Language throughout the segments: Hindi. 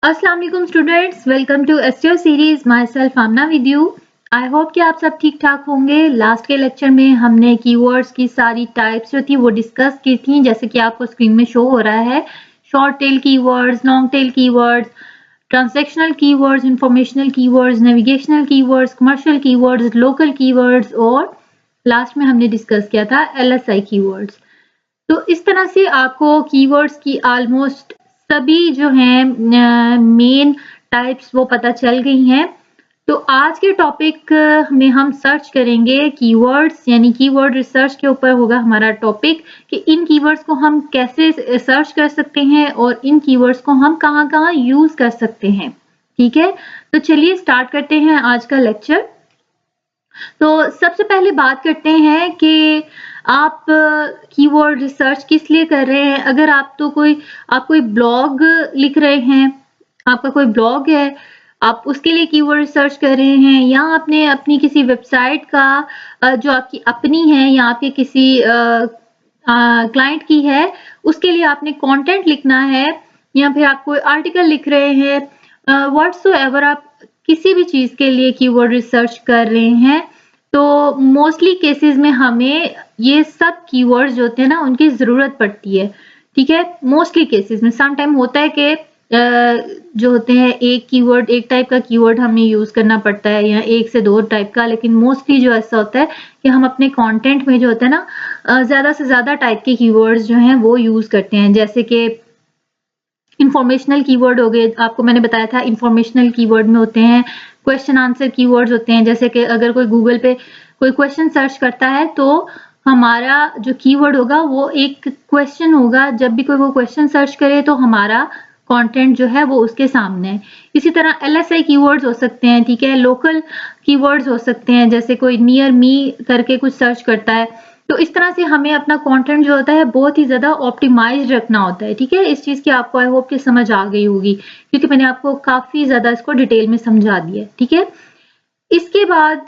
अस्सलाम वालेकुम students, welcome to STO series. Myself Amna with you. I hope कि आप सब ठीक ठाक होंगे। लास्ट के लेक्चर में हमने कीवर्ड्स की सारी टाइप्स जो थी वो डिस्कस की थी, जैसे कि आपको स्क्रीन में शो हो रहा है। Short tail keywords, long tail keywords, transactional keywords, informational keywords, navigational keywords, commercial keywords, local keywords और लास्ट में हमने डिस्कस किया था एलएसआई कीवर्ड्स। तो इस तरह से आपको कीवर्ड्स की ऑलमोस्ट सभी जो हैं मेन टाइप्स वो पता चल गई हैं। तो आज के टॉपिक में हम सर्च करेंगे कीवर्ड्स, यानी कीवर्ड रिसर्च के ऊपर होगा हमारा टॉपिक कि इन कीवर्ड्स को हम कैसे सर्च कर सकते हैं और इन कीवर्ड्स को हम कहाँ-कहाँ यूज कर सकते हैं। ठीक है, तो चलिए स्टार्ट करते हैं आज का लेक्चर। तो सबसे पहले बात करते हैं कि आप कीवर्ड रिसर्च किस लिए कर रहे हैं। अगर आप कोई ब्लॉग लिख रहे हैं, आपका कोई ब्लॉग है, आप उसके लिए कीवर्ड रिसर्च कर रहे हैं, या आपने अपनी किसी वेबसाइट का जो आपकी अपनी है या आपके किसी क्लाइंट की है, उसके लिए आपने कंटेंट लिखना है, या फिर आप कोई आर्टिकल लिख रहे हैं, व्हाटसोएवर आप किसी भी चीज़ के लिए कीवर्ड रिसर्च कर रहे हैं, तो मोस्टली केसेस में हमें ये सब कीवर्ड्स जो होते हैं ना उनकी ज़रूरत पड़ती है। ठीक है, मोस्टली केसेस में सम टाइम होता है कि जो होते हैं एक टाइप का कीवर्ड हमें यूज़ करना पड़ता है या एक से दो टाइप का, लेकिन मोस्टली जो ऐसा होता है कि हम अपने कंटेंट में जो होता है ना ज़्यादा से ज़्यादा टाइप के कीवर्ड्स जो हैं वो यूज़ करते हैं। जैसे कि इंफॉर्मेशनल कीवर्ड हो गए, आपको मैंने बताया था इंफॉर्मेशनल कीवर्ड में होते हैं क्वेश्चन आंसर कीवर्ड्स होते हैं। जैसे कि अगर कोई गूगल पे कोई क्वेश्चन सर्च करता है तो हमारा जो कीवर्ड होगा वो एक क्वेश्चन होगा। जब भी कोई वो क्वेश्चन सर्च करे तो हमारा कंटेंट जो है वो उसके सामने है। इसी तरह एलएसआई कीवर्ड्स हो सकते हैं। ठीक है, लोकल कीवर्ड्स हो सकते हैं, जैसे कोई नियर मी करके कुछ सर्च करता है, तो इस तरह से हमें अपना कंटेंट जो होता है बहुत ही ज़्यादा ऑप्टिमाइज़ रखना होता है। ठीक है, इस चीज़ की आपको आई होप कि समझ आ गई होगी, क्योंकि मैंने आपको काफ़ी ज़्यादा इसको डिटेल में समझा दिया है। ठीक है, इसके बाद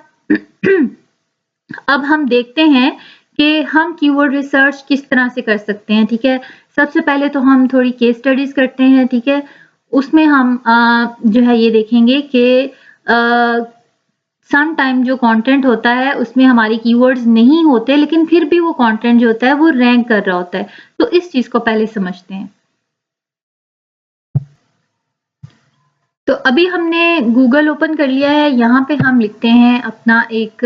अब हम देखते हैं कि हम कीवर्ड रिसर्च किस तरह से कर सकते हैं। ठीक है, सबसे पहले तो हम थोड़ी केस स्टडीज करते हैं। ठीक है, उसमें हम जो है ये देखेंगे कि सम टाइम जो कंटेंट होता है उसमें हमारे कीवर्ड्स नहीं होते, लेकिन फिर भी वो कंटेंट जो होता है वो रैंक कर रहा होता है। तो इस चीज को पहले समझते हैं। तो अभी हमने गूगल ओपन कर लिया है, यहाँ पे हम लिखते हैं अपना एक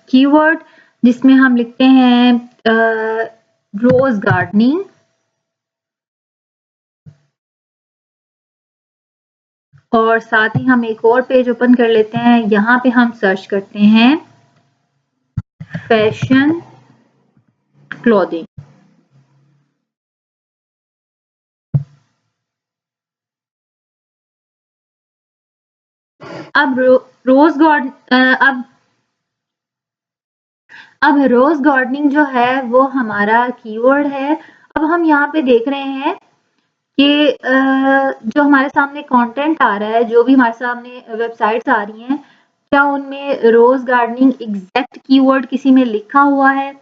कीवर्ड, जिसमें हम लिखते हैं रोज गार्डनिंग, और साथ ही हम एक और पेज ओपन कर लेते हैं। यहाँ पे हम सर्च करते हैं फैशन क्लॉथिंग। अब रोज गार्ड अब रोज गार्डनिंग जो है वो हमारा कीवर्ड है। अब हम यहाँ पे देख रहे हैं कि जो हमारे सामने कंटेंट आ रहा है, जो भी हमारे सामने वेबसाइट्स आ रही हैं, क्या उनमें रोज गार्डनिंग एग्जैक्ट कीवर्ड किसी में लिखा हुआ है?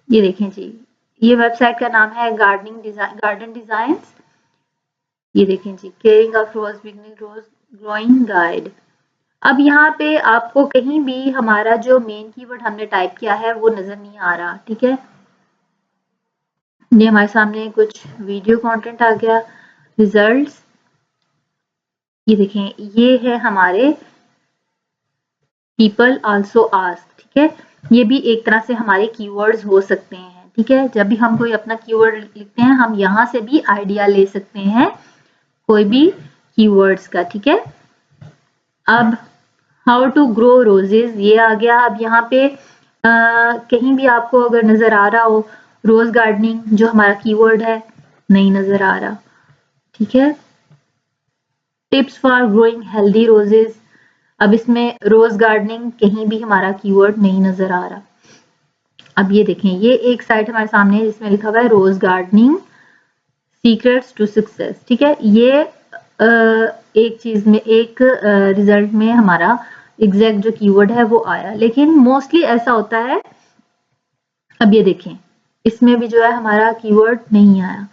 ये देखें जी, ये वेबसाइट का नाम है गार्डन डिजाइन्स। ये देखें जी, caring of rose beginning rose growing guide. अब यहाँ पे आपको कहीं भी हमारा जो मेन कीवर्ड हमने टाइप किया है वो नजर नहीं आ रहा। ठीक है, ये हमारे सामने कुछ वीडियो कंटेंट आ गया, रिजल्ट्स। ये देखें, ये है हमारे पीपल आल्सो आस्क। ठीक है, ये भी एक तरह से हमारे कीवर्ड्स हो सकते हैं। ठीक है, जब भी हम कोई अपना कीवर्ड लिखते हैं हम यहाँ से भी आइडिया ले सकते हैं कोई भी कीवर्ड्स का। ठीक है, अब हाउ टू ग्रो रोजेज ये आ गया। अब यहाँ पे कहीं भी आपको अगर नजर आ रहा हो रोज गार्डनिंग जो हमारा कीवर्ड है, नहीं नजर आ रहा। ठीक है, tips for growing healthy roses, अब इसमें रोज गार्डनिंग कहीं भी हमारा कीवर्ड नहीं नजर आ रहा। अब ये देखें, ये एक साइट हमारे सामने है जिसमें लिखा हुआ है rose gardening secrets to success. ठीक है, ये एक चीज में एक रिजल्ट में हमारा एग्जैक्ट जो कीवर्ड है वो आया, लेकिन मोस्टली ऐसा होता है। अब ये देखें, इसमें भी जो है हमारा कीवर्ड नहीं आया।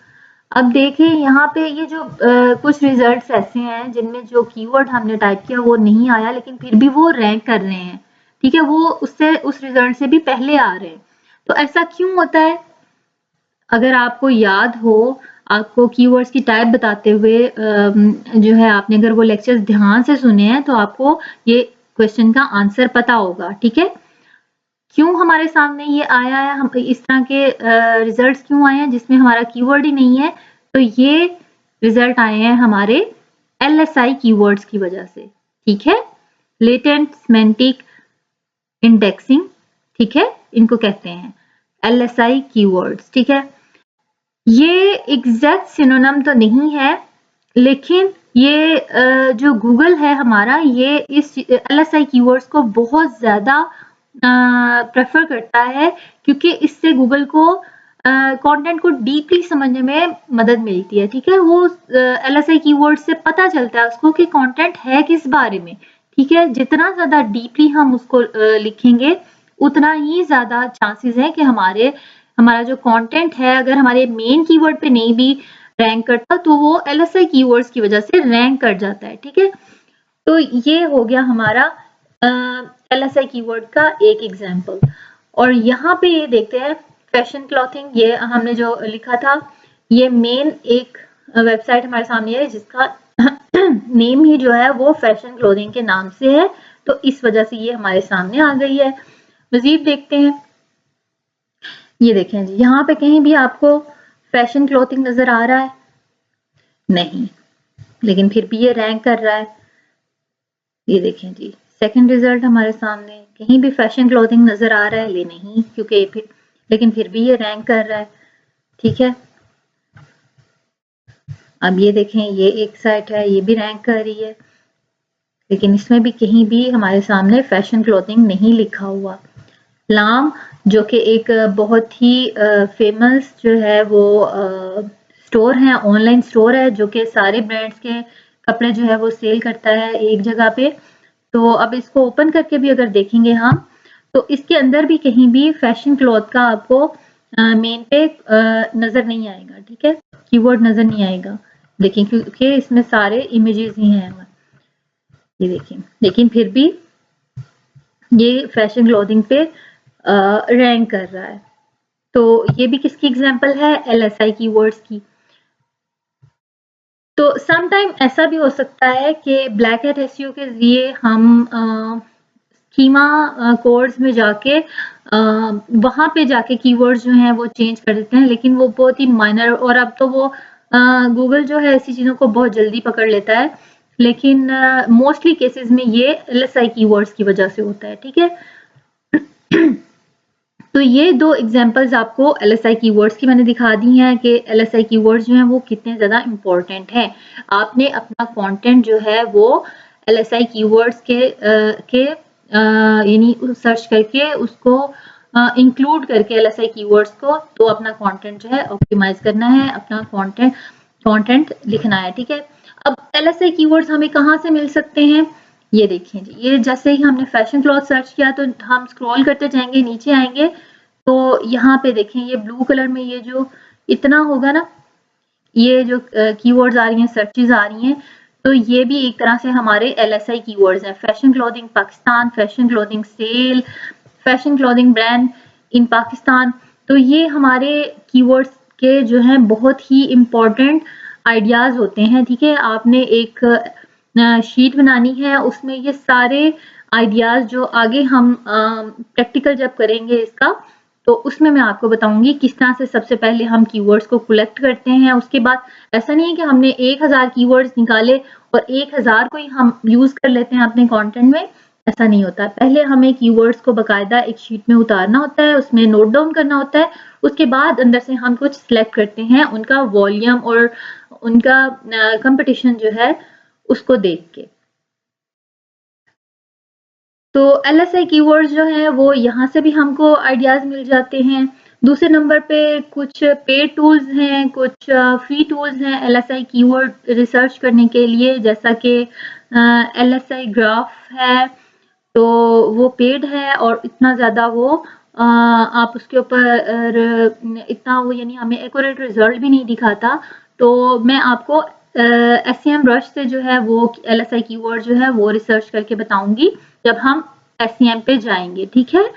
अब देखिए यहाँ पे ये जो कुछ रिजल्ट्स ऐसे हैं जिनमें जो कीवर्ड हमने टाइप किया वो नहीं आया, लेकिन फिर भी वो रैंक कर रहे हैं, ठीक है, वो उससे उस रिजल्ट से भी पहले आ रहे हैं। तो ऐसा क्यों होता है? अगर आपको याद हो, आपको कीवर्ड्स की टाइप बताते हुए जो है आपने अगर वो लेक्चर्स ध्यान से सुने हैं तो आपको ये क्वेश्चन का आंसर पता होगा, ठीक है। क्यों हमारे सामने ये आया है, हम इस तरह के रिजल्ट्स क्यों आए हैं जिसमें हमारा कीवर्ड ही नहीं है? तो ये रिजल्ट आए हैं हमारे LSI कीवर्ड्स की वजह से, ठीक है, लेटेंट सेमेंटिक इंडेक्सिंग, ठीक है, इनको कहते हैं LSI कीवर्ड्स, ठीक है। ये एग्जैक्ट सिनोनिम तो नहीं है, लेकिन ये जो गूगल है हमारा, ये इस LSI कीवर्ड्स को बहुत ज्यादा प्रेफर करता है, क्योंकि इससे गूगल को कंटेंट को डीपली समझने में मदद मिलती है, ठीक है। वो LSI कीवर्ड से पता चलता है उसको कि कंटेंट है किस बारे में, ठीक है। जितना ज्यादा डीपली हम उसको लिखेंगे उतना ही ज्यादा चांसेस है कि हमारा जो कंटेंट है अगर हमारे मेन कीवर्ड पे नहीं भी रैंक करता तो वो LSI कीवर्ड्स की वजह से रैंक कर जाता है, ठीक है। तो ये हो गया हमारा LSI कीवर्ड का एक एग्जाम्पल। और यहाँ पे ये देखते हैं फैशन क्लॉथिंग, ये हमने जो लिखा था, ये मेन एक वेबसाइट हमारे सामने है जिसका नेम ही जो है वो फैशन क्लोथिंग के नाम से है, तो इस वजह से ये हमारे सामने आ गई है। मजीद देखते हैं, ये देखें जी, यहाँ पे कहीं भी आपको फैशन क्लॉथिंग नजर आ रहा है? नहीं, लेकिन फिर भी ये रैंक कर रहा है। ये देखें जी, सेकंड रिजल्ट हमारे सामने, कहीं भी फैशन क्लॉथिंग नजर आ रहा है? ले नहीं, क्योंकि लेकिन फिर भी ये रैंक कर रहा है, ठीक है। अब ये देखें, ये एक साइट है, ये भी रैंक कर रही है, लेकिन इसमें भी कहीं भी हमारे सामने फैशन क्लॉथिंग नहीं लिखा हुआ। लाम, जो कि एक बहुत ही फेमस जो है वो स्टोर है, ऑनलाइन स्टोर है, जो कि सारे ब्रांड्स के कपड़े जो है वो सेल करता है एक जगह पे। तो अब इसको ओपन करके भी अगर देखेंगे हम, तो इसके अंदर भी कहीं भी फैशन क्लॉथ का आपको मेन पे नजर नहीं आएगा, ठीक है, कीवर्ड नजर नहीं आएगा। देखिए, क्योंकि इसमें सारे इमेजेस ही हैं, ये देखिए, लेकिन फिर भी ये फैशन क्लॉथिंग पे रैंक कर रहा है। तो ये भी किसकी एग्जांपल है? LSI कीवर्ड्स की। तो सम टाइम ऐसा भी हो सकता है कि ब्लैक हैट एसईओ के जरिए हम स्कीमा कोड्स में जाके वहां पे जाके कीवर्ड्स जो हैं वो चेंज कर देते हैं, लेकिन वो बहुत ही माइनर, और अब तो वो गूगल जो है ऐसी चीजों को बहुत जल्दी पकड़ लेता है, लेकिन मोस्टली केसेस में ये LSI कीवर्ड्स की वजह से होता है, ठीक है। तो ये दो एग्जांपल्स आपको LSI कीवर्ड्स की मैंने दिखा दी हैं कि LSI कीवर्ड्स जो हैं वो कितने ज़्यादा इम्पोर्टेंट हैं। आपने अपना कंटेंट जो है वो LSI कीवर्ड्स के यानी सर्च करके उसको इंक्लूड करके LSI कीवर्ड्स को तो अपना कंटेंट जो है ऑप्टिमाइज करना है, अपना कंटेंट लिखना है, ठीक है। अब LSI कीवर्ड्स हमें कहाँ से मिल सकते हैं? ये देखिए जी, ये जैसे ही हमने फैशन क्लॉथ सर्च किया तो हम स्क्रॉल करते जाएंगे, नीचे आएंगे तो यहाँ पे देखें, ये ब्लू कलर में ये जो इतना होगा ना, ये जो कीवर्ड्स आ रही हैं, सर्चेज आ रही हैं, तो ये भी एक तरह से हमारे LSI कीवर्ड्स हैं। Fashion clothing Pakistan, fashion clothing sale, fashion clothing brand in Pakistan, तो ये हमारे कीवर्ड्स के जो हैं बहुत ही इम्पोर्टेंट आइडियाज होते हैं, ठीक है। आपने एक शीट बनानी है, उसमें ये सारे आइडियाज जो आगे हम प्रैक्टिकल जब करेंगे इसका, तो उसमें मैं आपको बताऊंगी किस तरह से सबसे पहले हम कीवर्ड्स को कलेक्ट करते हैं। उसके बाद ऐसा नहीं है कि हमने 1000 कीवर्ड्स निकाले और 1000 को ही हम यूज कर लेते हैं अपने कंटेंट में, ऐसा नहीं होता। पहले हमें कीवर्ड्स को बाकायदा एक शीट में उतारना होता है, उसमें नोट डाउन करना होता है, उसके बाद अंदर से हम कुछ सिलेक्ट करते हैं, उनका वॉल्यूम और उनका कंपटीशन जो है उसको देख के। तो LSI कीवर्ड्स जो हैं वो यहाँ से भी हमको आइडियाज मिल जाते हैं। दूसरे नंबर पे कुछ पेड टूल्स हैं, कुछ फ्री टूल्स हैं LSI कीवर्ड रिसर्च करने के लिए, जैसा कि LSI ग्राफ है, तो वो पेड है और इतना ज़्यादा वो आप उसके ऊपर इतना वो यानी हमें एक्यूरेट रिजल्ट भी नहीं दिखाता। तो मैं आपको SEM ब्रश से जो है वो LSI कीवर्ड जो है वो रिसर्च करके बताऊंगी जब हम SEM पे जाएंगे, ठीक है।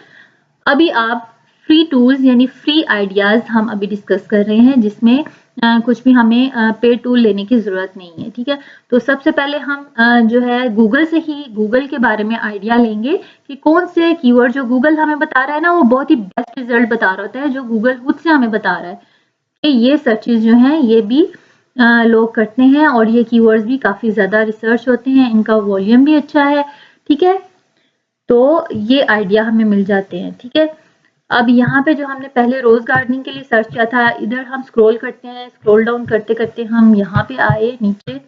अभी आप फ्री टूल्स यानी फ्री आइडियाज हम अभी डिस्कस कर रहे हैं, जिसमें कुछ भी हमें पे टूल लेने की जरूरत नहीं है, ठीक है। तो सबसे पहले हम जो है गूगल से ही गूगल के बारे में आइडिया लेंगे कि कौन से कीवर्ड जो गूगल हमें बता रहा है ना वो बहुत ही बेस्ट रिजल्ट बता रहा होता है, जो गूगल खुद से हमें बता रहा है कि ये सर्चेज जो हैं ये भी लोग करते हैं और ये कीवर्ड्स भी काफी ज्यादा रिसर्च होते हैं, इनका वॉल्यूम भी अच्छा है, ठीक है। तो ये आइडिया हमें मिल जाते हैं, ठीक है। अब यहाँ पे जो हमने पहले रोज गार्डनिंग के लिए सर्च किया था, इधर हम स्क्रॉल करते हैं, स्क्रॉल डाउन करते करते हम यहाँ पे आए नीचे,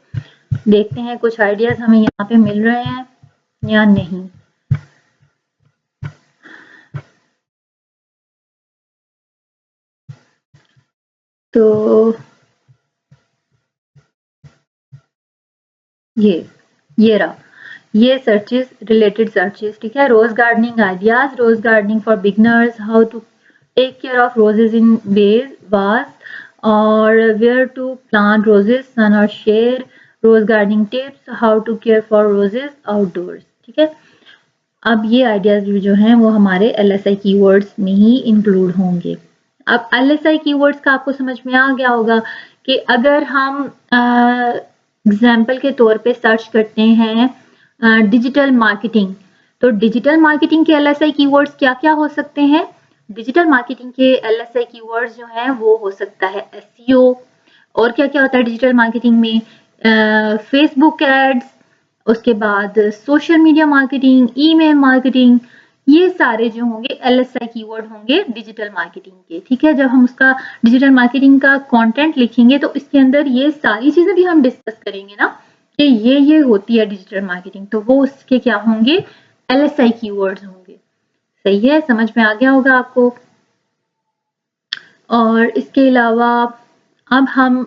देखते हैं कुछ आइडियाज हमें यहाँ पे मिल रहे हैं या नहीं। तो ये रहा, ये सर्चेस, रिलेटेड सर्चेस, ठीक है। Rose gardening ideas, rose gardening for beginners, how to take care of roses in vase, और where to plant roses, sun और shade, rose gardening tips, how to care for roses outdoors, ठीक है। अब ये आइडियाज जो हैं वो हमारे LSI कीवर्ड्स में ही इंक्लूड होंगे। अब LSI कीवर्ड्स का आपको समझ में आ गया होगा कि अगर हम एग्जाम्पल के तौर पे सर्च करते हैं डिजिटल मार्केटिंग, तो डिजिटल मार्केटिंग के LSI कीवर्ड्स क्या क्या हो सकते हैं। डिजिटल मार्केटिंग के LSI कीवर्ड्स जो हैं वो हो सकता है SEO, और क्या क्या होता है डिजिटल मार्केटिंग में, फेसबुक एड्स, उसके बाद social media marketing, email marketing, ये सारे जो होंगे LSI कीवर्ड होंगे डिजिटल मार्केटिंग के, ठीक है। जब हम उसका डिजिटल मार्केटिंग का कंटेंट लिखेंगे तो इसके अंदर ये सारी चीजें भी हम डिस्कस करेंगे ना कि ये होती है डिजिटल मार्केटिंग, तो वो उसके क्या होंगे, LSI कीवर्ड्स होंगे। सही है, समझ में आ गया होगा आपको। और इसके अलावा अब हम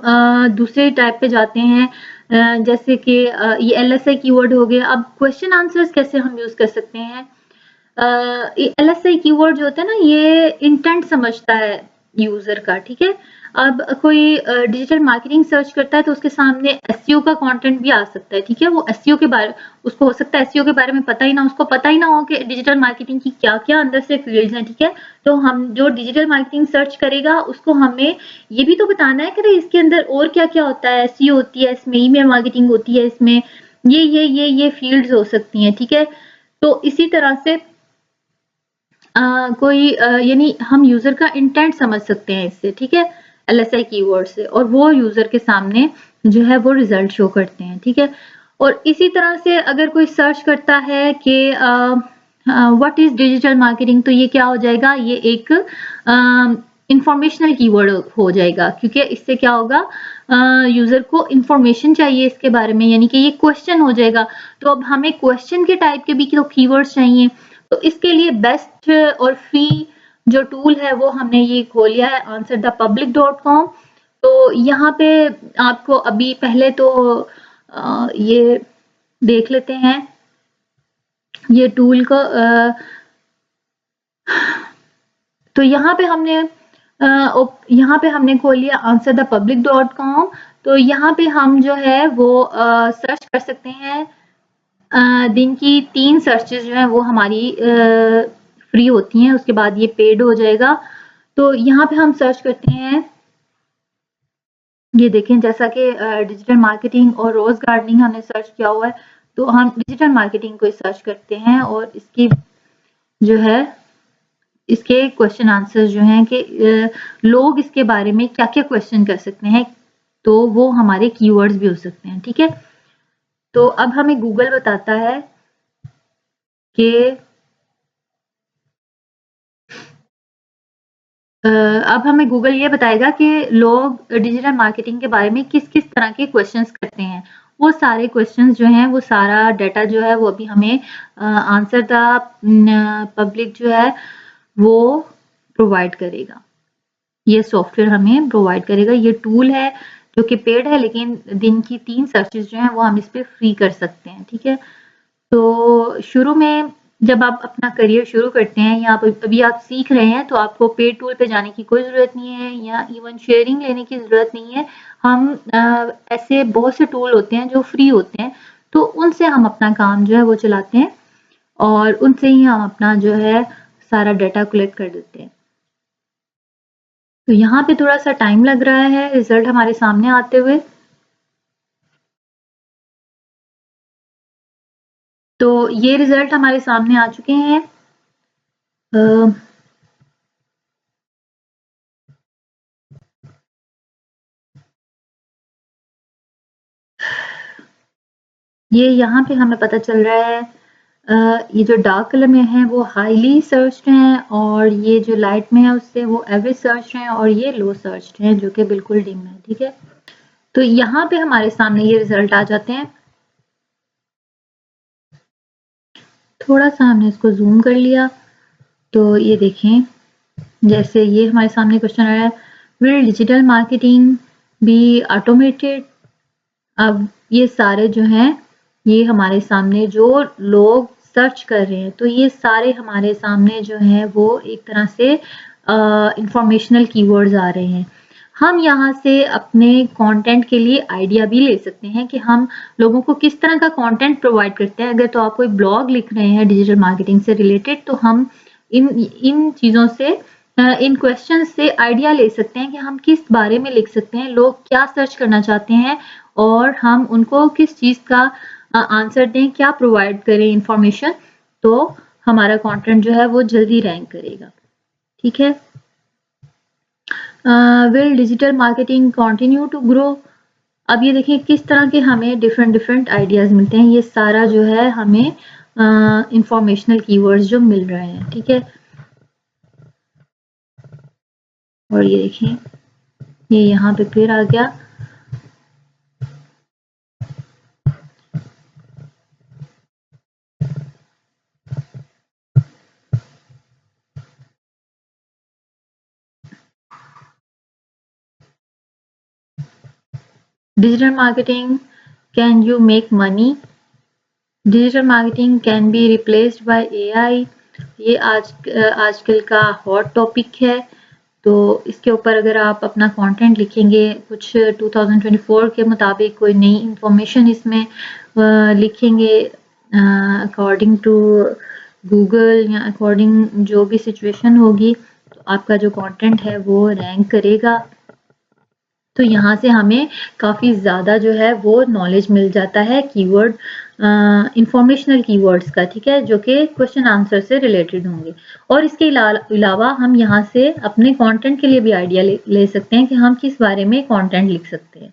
दूसरे टाइप पे जाते हैं, जैसे कि ये LSI कीवर्ड हो गए। अब क्वेश्चन आंसर्स कैसे हम यूज कर सकते हैं। LSI कीवर्ड जो होता है ना, ये इंटेंट समझता है यूजर का, ठीक है। अब कोई डिजिटल मार्केटिंग सर्च करता है तो उसके सामने SEO का कंटेंट भी आ सकता है, ठीक है। वो SEO के बारे, उसको हो सकता है SEO के बारे में पता ही ना, उसको पता ही ना हो कि डिजिटल मार्केटिंग की क्या क्या अंदर से फील्ड्स हैं, ठीक है। तो हम जो डिजिटल मार्केटिंग सर्च करेगा उसको हमें ये भी तो बताना है कि इसके अंदर और क्या क्या होता है, SEO होती है इसमें, ईमेल मार्केटिंग होती है इसमें, ये फील्ड्स हो सकती हैं, ठीक है। तो इसी तरह से कोई यानी हम यूजर का इंटेंट समझ सकते हैं इससे, ठीक है, LSI कीवर्ड से, और वो यूजर के सामने जो है वो रिजल्ट शो करते हैं, ठीक है। और इसी तरह से अगर कोई सर्च करता है कि व्हाट इज डिजिटल मार्केटिंग, तो ये क्या हो जाएगा, ये एक इंफॉर्मेशनल कीवर्ड हो जाएगा, क्योंकि इससे क्या होगा, यूजर को इंफॉर्मेशन चाहिए इसके बारे में, यानी कि ये क्वेश्चन हो जाएगा। तो अब हमें क्वेश्चन के टाइप के भी तो कीवर्ड्स चाहिए, तो इसके लिए बेस्ट और फ्री जो टूल है वो हमने ये खोल लिया है answerthepublic.com। तो यहाँ पे आपको अभी पहले तो ये देख लेते हैं ये टूल को। तो यहाँ पे हमने खोल लिया answerthepublic.com। तो यहाँ पे हम जो है वो सर्च कर सकते हैं, दिन की 3 सर्चेस जो है वो हमारी फ्री होती हैं, उसके बाद ये पेड हो जाएगा। तो यहाँ पे हम सर्च करते हैं, ये देखें जैसा कि डिजिटल मार्केटिंग और रोज गार्डनिंग हमने सर्च किया हुआ है, तो हम डिजिटल मार्केटिंग को सर्च करते हैं और इसकी जो है इसके क्वेश्चन आंसर जो हैं कि लोग इसके बारे में क्या क्या क्वेश्चन कर सकते हैं, तो वो हमारे कीवर्ड्स भी हो सकते हैं, ठीक है। तो अब हमें गूगल बताता है कि अब हमें गूगल ये बताएगा कि लोग डिजिटल मार्केटिंग के बारे में किस किस तरह के क्वेश्चंस करते हैं। वो सारे क्वेश्चंस जो हैं वो सारा डाटा जो है वो अभी हमें आंसर द पब्लिक जो है वो प्रोवाइड करेगा, ये सॉफ्टवेयर हमें प्रोवाइड करेगा। ये टूल है जो कि पेड है, लेकिन दिन की 3 सर्चेस जो हैं वो हम इस पर फ्री कर सकते हैं, ठीक है। तो शुरू में जब आप अपना करियर शुरू करते हैं या अभी आप सीख रहे हैं तो आपको पेड टूल पे जाने की कोई ज़रूरत नहीं है या इवन शेयरिंग लेने की ज़रूरत नहीं है। हम ऐसे बहुत से टूल होते हैं जो फ्री होते हैं, तो उनसे हम अपना काम जो है वो चलाते हैं और उनसे ही हम अपना जो है सारा डाटा कलेक्ट कर देते हैं। तो यहाँ पे थोड़ा-सा टाइम लग रहा है रिज़ल्ट हमारे सामने आते हुए। तो ये रिज़ल्ट हमारे सामने आ चुके हैं। ये यहाँ पे हमें पता चल रहा है ये जो डार्क कलर में है वो हाईली सर्च्ड हैं और ये जो लाइट में है उससे वो एवरेज सर्च्ड हैं और ये लो सर्च्ड हैं जो कि बिल्कुल डिम है, ठीक है। तो यहाँ पे हमारे सामने ये रिजल्ट आ जाते हैं। थोड़ा सा हमने इसको जूम कर लिया तो ये देखें, जैसे ये हमारे सामने क्वेश्चन आया है, will digital marketing be automated. अब ये सारे जो हैं ये हमारे सामने जो लोग सर्च कर रहे हैं, तो ये सारे हमारे सामने जो है वो एक तरह से इंफॉर्मेशनल कीवर्ड्स आ रहे हैं। हम यहाँ से अपने कंटेंट के लिए आइडिया भी ले सकते हैं कि हम लोगों को किस तरह का कंटेंट प्रोवाइड करते हैं। अगर तो आप कोई ब्लॉग लिख रहे हैं डिजिटल मार्केटिंग से रिलेटेड, तो हम इन चीज़ों से इन क्वेश्चन से आइडिया ले सकते हैं कि हम किस बारे में लिख सकते हैं, लोग क्या सर्च करना चाहते हैं और हम उनको किस चीज़ का आंसर दें, क्या प्रोवाइड करें इंफॉर्मेशन, तो हमारा कंटेंट जो है वो जल्दी रैंक करेगा, ठीक है। Will digital marketing continue to grow. अब ये देखिए किस तरह के हमें डिफरेंट आइडियाज़ मिलते हैं। ये सारा जो है हमें इंफॉर्मेशनल कीवर्ड्स जो मिल रहे हैं, ठीक है। और ये देखें, ये यहाँ पे फिर आ गया। Digital marketing, can you make money? Digital marketing can be replaced by AI. ये आजकल का हॉट टॉपिक है। तो इसके ऊपर अगर आप अपना कंटेंट लिखेंगे, कुछ 2024 के मुताबिक कोई नई इंफॉर्मेशन इसमें लिखेंगे अकॉर्डिंग टू गूगल या अकॉर्डिंग जो भी सिचुएशन होगी, तो आपका जो कंटेंट है वो रैंक करेगा। तो यहाँ से हमें काफ़ी ज़्यादा जो है वो नॉलेज मिल जाता है कीवर्ड इंफॉर्मेशनल कीवर्ड्स का, ठीक है, जो कि क्वेश्चन आंसर से रिलेटेड होंगे। और इसके अलावा हम यहाँ से अपने कंटेंट के लिए भी आइडिया ले सकते हैं कि हम किस बारे में कंटेंट लिख सकते हैं।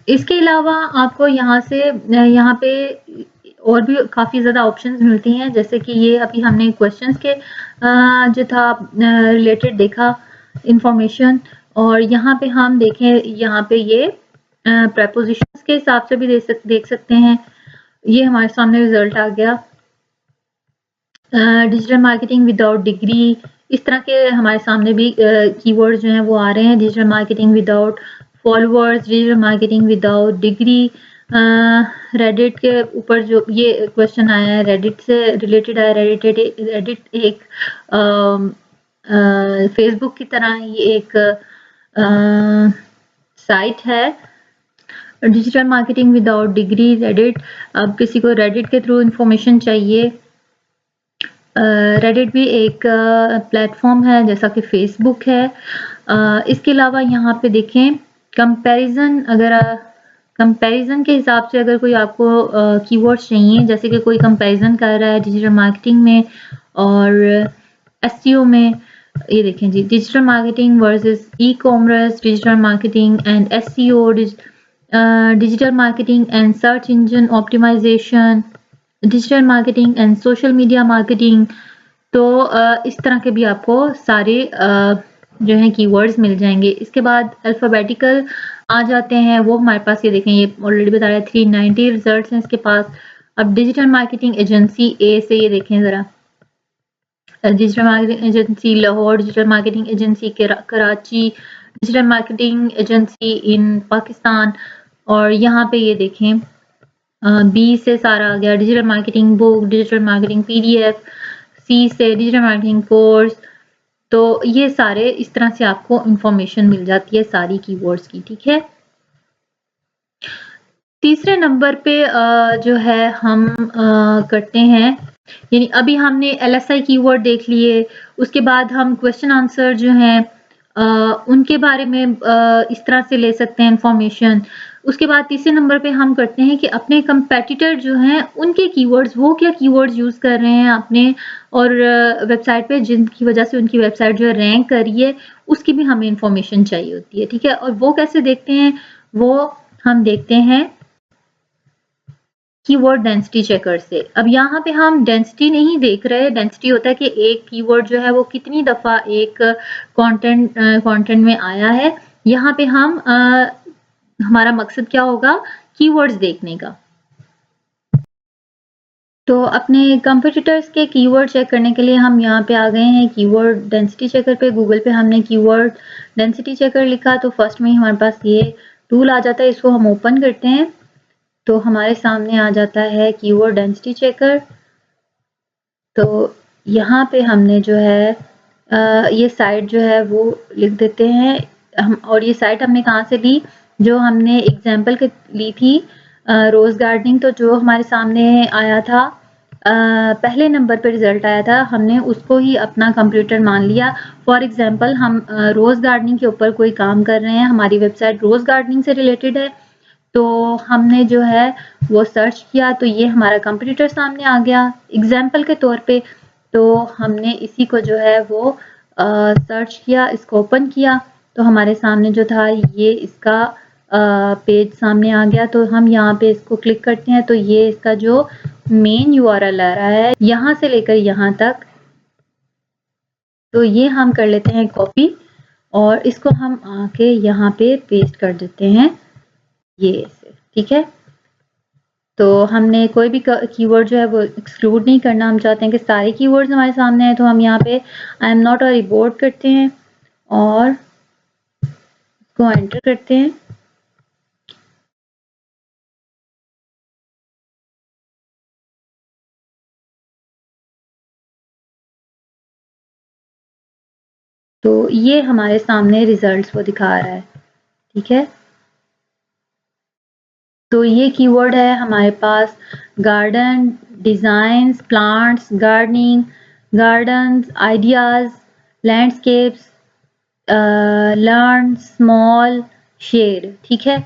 इसके अलावा आपको यहाँ पे और भी काफ़ी ज़्यादा ऑप्शंस मिलती हैं, जैसे कि ये अभी हमने क्वेश्चंस के जो था रिलेटेड देखा इंफॉर्मेशन, और यहाँ पे हम देखें, यहाँ पे ये प्रेपोजिशंस के हिसाब से भी देख सकते हैं। ये हमारे सामने रिजल्ट आ गया। डिजिटल मार्केटिंग विदाउट डिग्री, इस तरह के हमारे सामने भी कीवर्ड्स जो हैं वो आ रहे हैं। Digital marketing without followers, digital marketing without degree. Reddit के ऊपर जो ये क्वेश्चन आया है, रेडिट से रिलेटेड आया। रेडिट एक फेसबुक की तरह ये एक साइट है। Digital marketing without degree, Reddit. अब किसी को रेडिट के थ्रू इंफॉर्मेशन चाहिए, रेडिट भी एक प्लेटफॉर्म है जैसा कि फेसबुक है। इसके अलावा यहाँ पे देखें कंपैरिजन, अगर कंपैरिजन के हिसाब से अगर कोई आपको कीवर्ड्स चाहिए, जैसे कि कोई कंपैरिजन कर रहा है डिजिटल मार्केटिंग में और एसईओ में, ये देखें जी, digital marketing versus e commerce, digital marketing and SEO, digital marketing and search engine optimisation, digital marketing and social media marketing. तो इस तरह के भी आपको सारे जो है कीवर्ड्स मिल जाएंगे। इसके बाद अल्फ़ाबेटिकल आ जाते हैं, वो हमारे पास ये देखें, ये ऑलरेडी बता रहा है 390 रिजल्ट्स हैं इसके पास। अब डिजिटल मार्केटिंग एजेंसी ए से ये देखें ज़रा, digital marketing agency Lahore, digital marketing agency Karachi, digital marketing agency in Pakistan, और यहाँ पे ये देखें बी से सारा आ गया, digital marketing book, digital marketing PDF, सी से डिजिटल मार्केटिंग कोर्स। तो ये सारे इस तरह से आपको इंफॉर्मेशन मिल जाती है सारी कीवर्ड्स की, ठीक है। तीसरे नंबर पे जो है हम करते हैं, यानी अभी हमने एलएसआई कीवर्ड देख लिए, उसके बाद हम क्वेश्चन आंसर जो हैं उनके बारे में इस तरह से ले सकते हैं इंफॉर्मेशन। उसके बाद तीसरे नंबर पे हम करते हैं कि अपने कंपेटिटर जो हैं उनके कीवर्ड्स, वो क्या कीवर्ड्स यूज़ कर रहे हैं अपने और वेबसाइट पे, जिनकी वजह से उनकी वेबसाइट जो है रैंक कर रही है, उसकी भी हमें इंफॉर्मेशन चाहिए होती है, ठीक है। और वो कैसे देखते हैं, वो हम देखते हैं कीवर्ड डेंसिटी चेकर से। अब यहाँ पे हम डेंसिटी नहीं देख रहे, डेंसिटी होता है कि एक कीवर्ड जो है वो कितनी दफ़ा एक कंटेंट में आया है। यहाँ पे हम हमारा मकसद क्या होगा, कीवर्ड्स देखने का। तो अपने कंपटीटर्स के कीवर्ड चेक करने के लिए हम यहाँ पे आ गए हैं कीवर्ड डेंसिटी चेकर पे। गूगल पे हमने कीवर्ड डेंसिटी चेकर लिखा तो फर्स्ट में ही हमारे पास ये टूल आ जाता है। इसको हम ओपन करते हैं तो हमारे सामने आ जाता है कीवर्ड डेंसिटी चेकर। तो यहाँ पे हमने जो है ये साइट जो है वो लिख देते हैं हम, और ये साइट हमने कहाँ से ली, जो हमने एग्जाम्पल के ली थी रोज़ गार्डनिंग। तो जो हमारे सामने आया था पहले नंबर पे रिजल्ट आया था, हमने उसको ही अपना कंप्यूटर मान लिया। फॉर एग्जांपल हम रोज़ गार्डनिंग के ऊपर कोई काम कर रहे हैं, हमारी वेबसाइट रोज़ गार्डनिंग से रिलेटेड है, तो हमने जो है वो सर्च किया तो ये हमारा कंप्यूटर सामने आ गया एग्जाम्पल के तौर पे। तो हमने इसी को जो है वो सर्च किया, इसको ओपन किया तो हमारे सामने जो था ये इसका पेज सामने आ गया। तो हम यहाँ पे इसको क्लिक करते हैं तो ये इसका जो मेन यूआरएल आ रहा है यहाँ से लेकर यहाँ तक, तो ये हम कर लेते हैं कॉपी और इसको हम आके यहाँ पे पेस्ट कर देते हैं ये ऐसे, ठीक है। तो हमने कोई भी कीवर्ड जो है वो एक्सक्लूड नहीं करना, हम चाहते हैं कि सारे कीवर्ड्स हमारे सामने हैं। तो हम यहाँ पे I am not a report करते हैं और इसको एंटर करते हैं। तो ये हमारे सामने रिजल्ट्स वो दिखा रहा है, ठीक है। तो ये कीवर्ड है हमारे पास garden, designs, plants, gardening, gardens, ideas, landscapes, learn, small, share, ठीक है।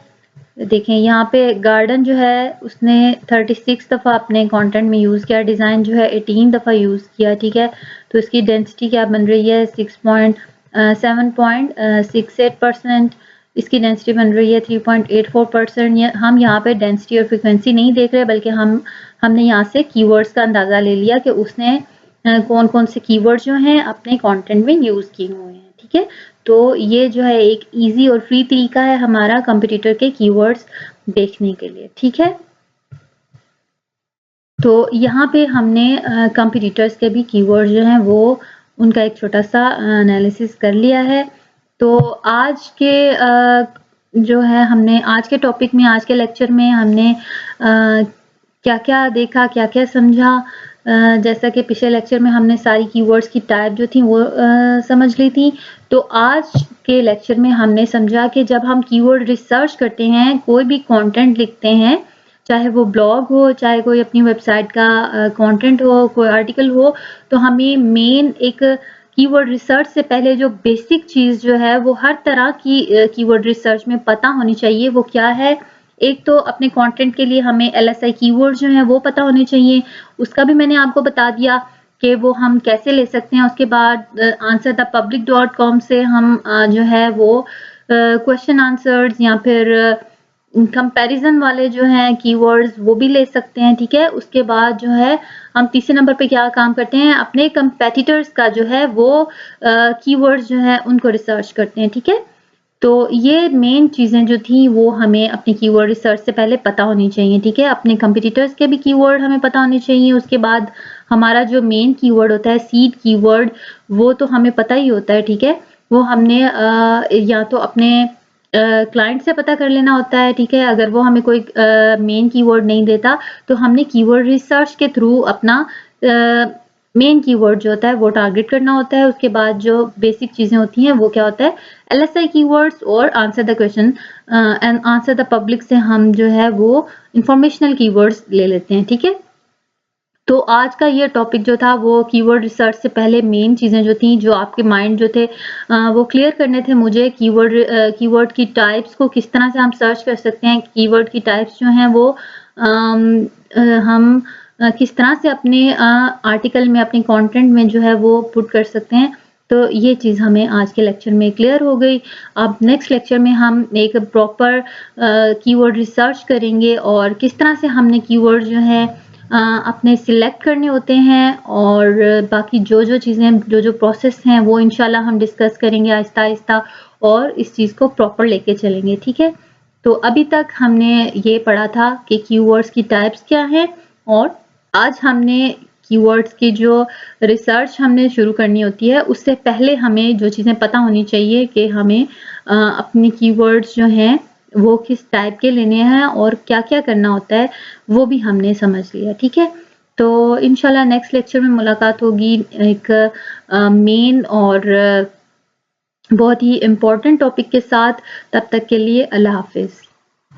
देखें यहाँ पे गार्डन जो है उसने 36 दफ़ा अपने कंटेंट में यूज़ किया, डिज़ाइन जो है 18 दफ़ा यूज़ किया, ठीक है। तो इसकी डेंसिटी क्या बन रही है 7.68%, इसकी डेंसिटी बन रही है 3.84%। हम यहाँ पे डेंसिटी और फ्रिक्वेंसी नहीं देख रहे बल्कि हमने यहाँ से कीवर्ड्स का अंदाज़ा ले लिया कि उसने कौन कौन से कीवर्ड जो हैं अपने कंटेंट में यूज़ किए हुए हैं, ठीक है। तो ये जो है एक इजी और फ्री तरीका है हमारा कंपटीटर के कीवर्ड्स देखने के लिए, ठीक है। तो यहाँ पे हमने कंपटीटर्स के भी कीवर्ड जो हैं वो उनका एक छोटा सा एनालिसिस कर लिया है। तो आज के जो है हमने आज के टॉपिक में, आज के लेक्चर में हमने क्या-क्या देखा, क्या-क्या समझा। जैसा कि पिछले लेक्चर में हमने सारी कीवर्ड्स की टाइप जो थी वो समझ ली थी। तो आज के लेक्चर में हमने समझा कि जब हम कीवर्ड रिसर्च करते हैं, कोई भी कंटेंट लिखते हैं, चाहे वो ब्लॉग हो, चाहे कोई अपनी वेबसाइट का कंटेंट हो, कोई आर्टिकल हो, तो हमें मेन एक कीवर्ड रिसर्च से पहले जो बेसिक चीज़ जो है वो हर तरह की कीवर्ड रिसर्च में पता होनी चाहिए। वो क्या है, एक तो अपने कंटेंट के लिए हमें एलएसआई कीवर्ड जो हैं वो पता होने चाहिए, उसका भी मैंने आपको बता दिया कि वो हम कैसे ले सकते हैं। उसके बाद answerthepublic.com से हम जो है वो क्वेश्चन आंसर्स या फिर कंपैरिजन वाले जो हैं कीवर्ड्स वो भी ले सकते हैं, ठीक है। उसके बाद जो है हम तीसरे नंबर पे क्या काम करते हैं, अपने कंपेटिटर्स का जो है वो कीवर्ड्स जो है उनको रिसर्च करते हैं, ठीक है। तो ये मेन चीज़ें जो थी वो हमें अपनी कीवर्ड रिसर्च से पहले पता होनी चाहिए, ठीक है। अपने कंपटीटर्स के भी कीवर्ड हमें पता होने चाहिए। उसके बाद हमारा जो मेन कीवर्ड होता है सीड कीवर्ड, वो तो हमें पता ही होता है, ठीक है। वो हमने या तो अपने क्लाइंट से पता कर लेना होता है, ठीक है? अगर वो हमें कोई मेन कीवर्ड नहीं देता, तो हमने कीवर्ड रिसर्च के थ्रू अपना मेन कीवर्ड जो होता है वो टारगेट करना होता है। उसके बाद जो बेसिक चीज़ें होती हैं वो क्या होता है, एलएसआई कीवर्ड्स और answer the question and answer the public से हम जो है वो इंफॉर्मेशनल कीवर्ड्स ले लेते हैं, ठीक है? तो आज का ये टॉपिक जो था वो कीवर्ड रिसर्च से पहले मेन चीज़ें जो थी, जो आपके माइंड जो थे वो क्लियर करने थे मुझे। कीवर्ड की टाइप्स को किस तरह से हम सर्च कर सकते हैं, कीवर्ड की टाइप्स जो हैं वो हम किस तरह से अपने आर्टिकल में, अपने कंटेंट में जो है वो पुट कर सकते हैं। तो ये चीज़ हमें आज के लेक्चर में क्लियर हो गई। अब नेक्स्ट लेक्चर में हम एक प्रॉपर कीवर्ड रिसर्च करेंगे और किस तरह से हमने कीवर्ड जो है अपने सिलेक्ट करने होते हैं और बाकी जो चीज़ें, जो प्रोसेस हैं वो इंशाल्लाह हम डिस्कस करेंगे आहिस्ता-आहिस्ता और इस चीज़ को प्रॉपर लेके चलेंगे, ठीक है? तो अभी तक हमने ये पढ़ा था कि कीवर्ड्स की टाइप्स क्या हैं और आज हमने कीवर्ड्स की जो रिसर्च हमने शुरू करनी होती है, उससे पहले हमें जो चीज़ें पता होनी चाहिए कि हमें अपने कीवर्ड्स जो हैं वो किस टाइप के लेने हैं और क्या-क्या करना होता है, वो भी हमने समझ लिया, ठीक है? तो इंशाल्लाह नेक्स्ट लेक्चर में मुलाकात होगी एक मेन और बहुत ही इम्पोर्टेंट टॉपिक के साथ। तब तक के लिए अल्लाह हाफ़िज़।